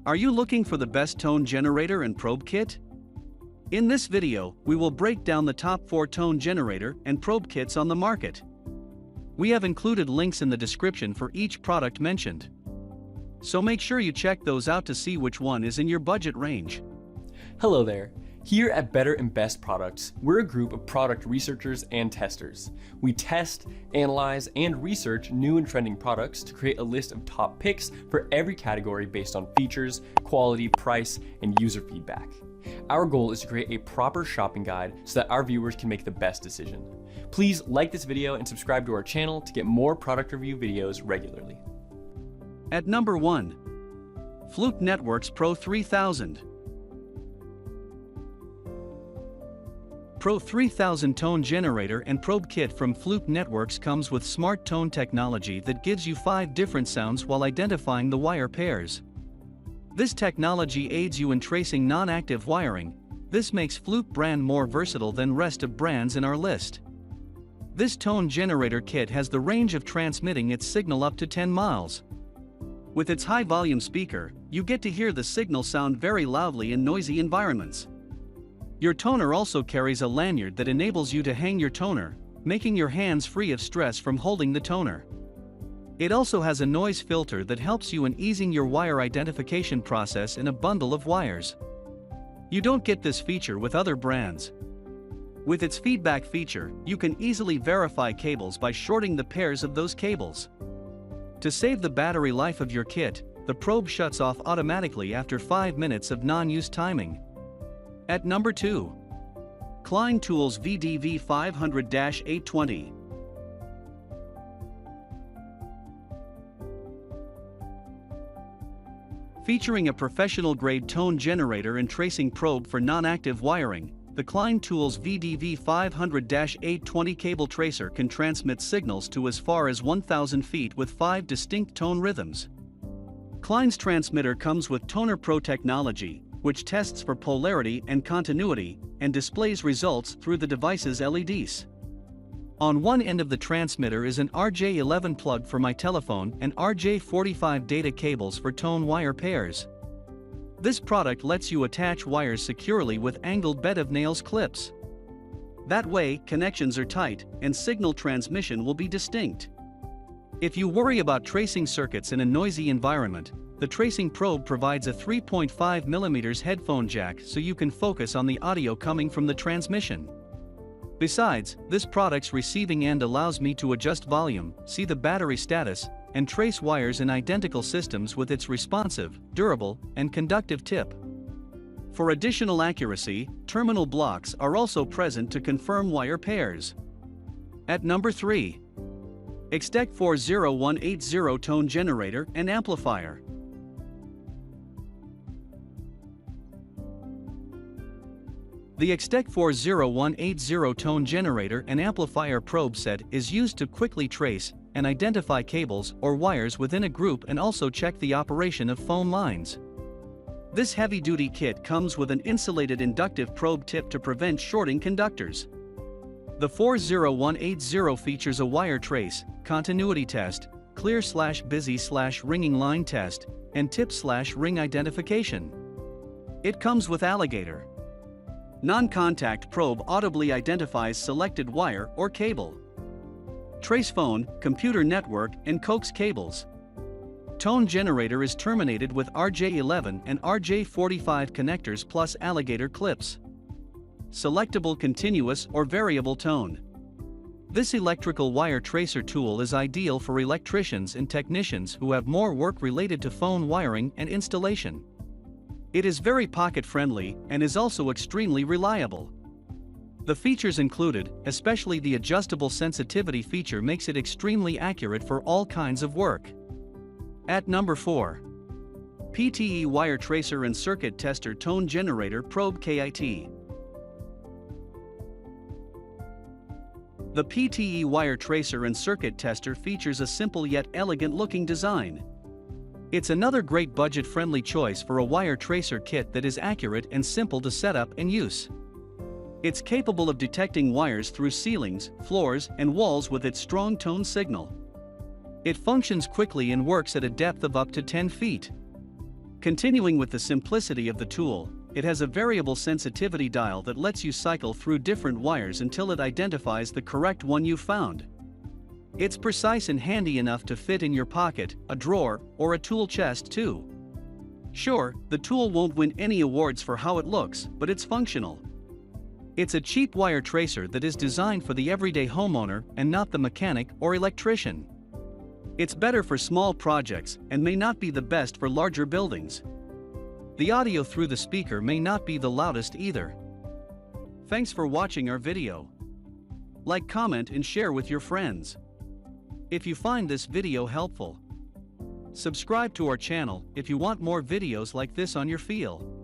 Are you looking for the best tone generator and probe kit? In this video, we will break down the top 4 tone generator and probe kits on the market. We have included links in the description for each product mentioned. So make sure you check those out to see which one is in your budget range. Hello there. Here at Better and Best Products, we're a group of product researchers and testers. We test, analyze, and research new and trending products to create a list of top picks for every category based on features, quality, price, and user feedback. Our goal is to create a proper shopping guide so that our viewers can make the best decision. Please like this video and subscribe to our channel to get more product review videos regularly. At number 1. Fluke Networks Pro 3000. Pro 3000 tone generator and probe kit from Fluke Networks comes with smart tone technology that gives you 5 different sounds while identifying the wire pairs. This technology aids you in tracing non-active wiring. This makes Fluke brand more versatile than rest of brands in our list. This tone generator kit has the range of transmitting its signal up to 10 miles. With its high-volume speaker, you get to hear the signal sound very loudly in noisy environments. Your toner also carries a lanyard that enables you to hang your toner, making your hands free of stress from holding the toner. It also has a noise filter that helps you in easing your wire identification process in a bundle of wires. You don't get this feature with other brands. With its feedback feature, you can easily verify cables by shorting the pairs of those cables. To save the battery life of your kit, the probe shuts off automatically after 5 minutes of non-use timing. At number 2. Klein Tools VDV 500-820. Featuring a professional-grade tone generator and tracing probe for non-active wiring, the Klein Tools VDV 500-820 cable tracer can transmit signals to as far as 1,000 feet with 5 distinct tone rhythms. Klein's transmitter comes with Toner Pro technology, which tests for polarity and continuity, and displays results through the device's LEDs. On one end of the transmitter is an RJ11 plug for my telephone and RJ45 data cables for tone wire pairs. This product lets you attach wires securely with angled bed of nails clips. That way, connections are tight, and signal transmission will be distinct. If you worry about tracing circuits in a noisy environment, the tracing probe provides a 3.5mm headphone jack so you can focus on the audio coming from the transmission. Besides, this product's receiving end allows me to adjust volume, see the battery status, and trace wires in identical systems with its responsive, durable, and conductive tip. For additional accuracy, terminal blocks are also present to confirm wire pairs. At number 3. Extech 40180 tone generator and amplifier. The Extech 40180 tone generator and amplifier probe set is used to quickly trace and identify cables or wires within a group and also check the operation of phone lines. This heavy-duty kit comes with an insulated inductive probe tip to prevent shorting conductors. The 40180 features a wire trace, continuity test, clear/busy/ringing line test, and tip/ring identification. It comes with alligator. Non-contact probe audibly identifies selected wire or cable. Trace phone, computer network, and coax cables. Tone generator is terminated with RJ11 and RJ45 connectors plus alligator clips. Selectable continuous or variable tone. This electrical wire tracer tool is ideal for electricians and technicians who have more work related to phone wiring and installation. It is very pocket-friendly and is also extremely reliable. The features included, especially the adjustable sensitivity feature, makes it extremely accurate for all kinds of work. At number 4. PTE Wire Tracer and Circuit Tester Tone Generator Probe KIT. The PTE Wire Tracer and Circuit Tester features a simple yet elegant-looking design. It's another great budget-friendly choice for a wire tracer kit that is accurate and simple to set up and use. It's capable of detecting wires through ceilings, floors, and walls with its strong tone signal. It functions quickly and works at a depth of up to 10 feet. Continuing with the simplicity of the tool, it has a variable sensitivity dial that lets you cycle through different wires until it identifies the correct one you found. It's precise and handy enough to fit in your pocket, a drawer, or a tool chest too. Sure, the tool won't win any awards for how it looks, but it's functional. It's a cheap wire tracer that is designed for the everyday homeowner and not the mechanic or electrician. It's better for small projects and may not be the best for larger buildings. The audio through the speaker may not be the loudest either. Thanks for watching our video. Like, comment and share with your friends. If you find this video helpful, subscribe to our channel if you want more videos like this on your feel.